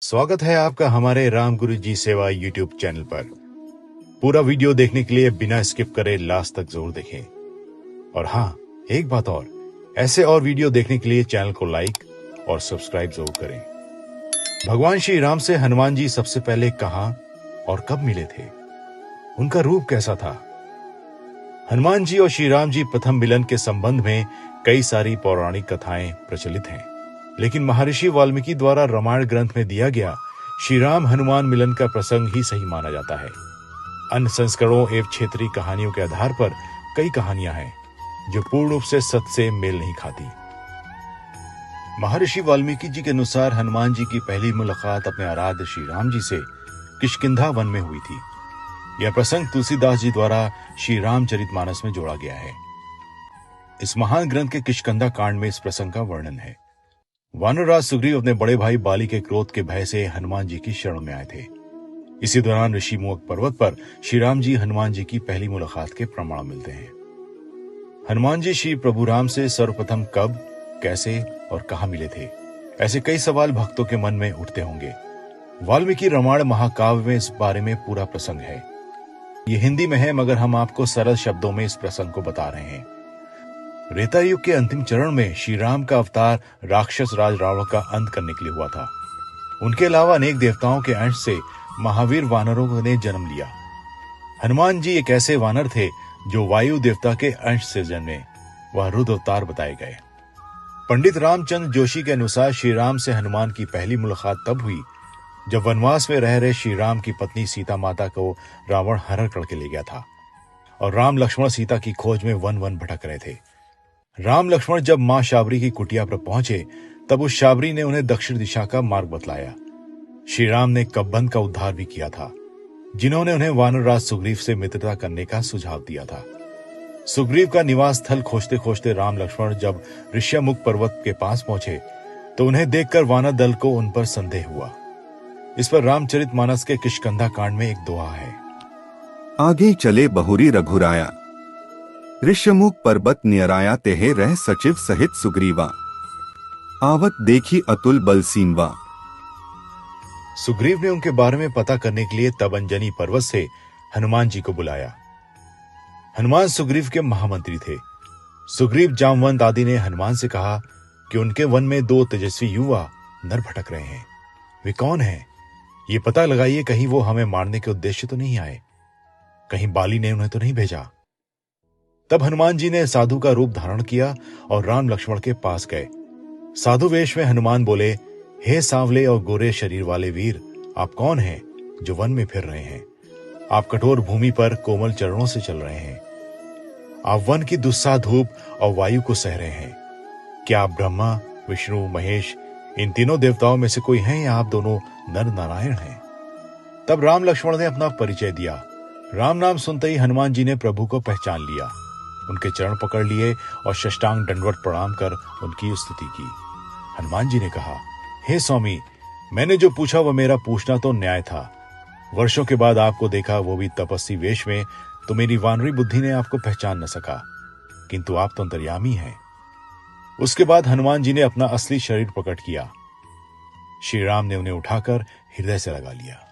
स्वागत है आपका हमारे राम गुरु जी सेवा यूट्यूब चैनल पर। पूरा वीडियो देखने के लिए बिना स्किप करे लास्ट तक जरूर देखें। और हाँ, एक बात और, ऐसे और वीडियो देखने के लिए चैनल को लाइक और सब्सक्राइब जरूर करें। भगवान श्री राम से हनुमान जी सबसे पहले कहां और कब मिले थे? उनका रूप कैसा था? हनुमान जी और श्री राम जी प्रथम मिलन के संबंध में कई सारी पौराणिक कथाएं प्रचलित हैं, लेकिन महर्षि वाल्मीकि द्वारा रामायण ग्रंथ में दिया गया श्री राम हनुमान मिलन का प्रसंग ही सही माना जाता है। अन्य संस्करणों एवं क्षेत्रीय कहानियों के आधार पर कई कहानियां हैं जो पूर्ण रूप से सत्य से मेल नहीं खाती। महर्षि वाल्मीकि जी के अनुसार हनुमान जी की पहली मुलाकात अपने आराध्य श्री राम जी से किष्किंधा वन में हुई थी। यह प्रसंग तुलसीदास जी द्वारा श्री रामचरितमानस में जोड़ा गया है। इस महान ग्रंथ के किष्किंधा कांड में इस प्रसंग का वर्णन है। वानरराज सुग्रीव अपने बड़े भाई बाली के क्रोध के भय से हनुमान जी की शरण में आए थे। इसी दौरान ऋषि मुख पर्वत पर श्री राम जी हनुमान जी की पहली मुलाकात के प्रमाण मिलते हैं। हनुमान जी श्री प्रभु राम से सर्वप्रथम कब, कैसे और कहां मिले थे, ऐसे कई सवाल भक्तों के मन में उठते होंगे। वाल्मीकि रामायण महाकाव्य में इस बारे में पूरा प्रसंग है। ये हिंदी में है, मगर हम आपको सरल शब्दों में इस प्रसंग को बता रहे हैं। त्रेता युग के अंतिम चरण में श्री राम का अवतार राक्षस राज रावण का अंत करने के लिए हुआ था। उनके अलावा अनेक देवताओं के अंश से महावीर वानरों ने जन्म लिया। हनुमान जी एक ऐसे वानर थे जो वायु देवता के अंश से जन्मे। वह रुद्र अवतार बताए गए। पंडित रामचंद्र जोशी के अनुसार श्री राम से हनुमान की पहली मुलाकात तब हुई जब वनवास में रह रहे श्री राम की पत्नी सीता माता को रावण हरण करके ले गया था और राम लक्ष्मण सीता की खोज में वन वन भटक रहे थे। राम लक्ष्मण जब मां शाबरी की कुटिया पर पहुंचे तब उस शाबरी ने उन्हें दक्षिण दिशा का मार्ग बतलाया। श्री राम ने कब्बन का उद्धार भी किया था, जिन्होंने उन्हें वानरराज सुग्रीव से मित्रता करने का सुझाव दिया था। सुग्रीव का निवास स्थल खोजते खोजते राम लक्ष्मण जब ऋष्यमुख पर्वत के पास पहुंचे तो उन्हें देखकर वानर दल को उन पर संदेह हुआ। इस पर रामचरितमानस के किष्किंधा कांड में एक दोहा है। आगे चले बहुरी रघुराया, ऋष्यमुख पर्वत नियराया, तेहे रह सचिव सहित सुग्रीवा, आवत देखी अतुल बलसीनवा। सुग्रीव ने उनके बारे में पता करने के लिए तब अंजनी पर्वत से हनुमान जी को बुलाया। हनुमान सुग्रीव के महामंत्री थे। सुग्रीव, जामवंत आदि ने हनुमान से कहा कि उनके वन में दो तेजस्वी युवा नर भटक रहे हैं। वे कौन हैं? ये पता लगाइए, कहीं वो हमें मारने के उद्देश्य तो नहीं आए, कहीं बाली ने उन्हें तो नहीं भेजा। तब हनुमान जी ने साधु का रूप धारण किया और राम लक्ष्मण के पास गए। साधु वेश में हनुमान बोले, हे सांवले और गोरे शरीर वाले वीर, आप कौन हैं जो वन में फिर रहे हैं? आप कठोर भूमि पर कोमल चरणों से चल रहे हैं। आप वन की दुस्साह धूप और वायु को सह रहे हैं। क्या आप ब्रह्मा, विष्णु, महेश, इन तीनों देवताओं में से कोई हैं या आप दोनों नर नारायण हैं? तब राम लक्ष्मण ने अपना परिचय दिया। राम नाम सुनते ही हनुमान जी ने प्रभु को पहचान लिया, उनके चरण पकड़ लिए और साष्टांग दंडवत प्रणाम कर उनकी स्तुति की। हनुमान जी ने कहा, हे स्वामी, मैंने जो पूछा वह मेरा पूछना तो न्याय था। वर्षों के बाद आपको देखा, वो भी तपस्वी वेश में, तो मेरी वानरी बुद्धि ने आपको पहचान न सका, किंतु आप तो अंतर्यामी हैं। उसके बाद हनुमान जी ने अपना असली शरीर प्रकट किया। श्री राम ने उन्हें उठाकर हृदय से लगा लिया।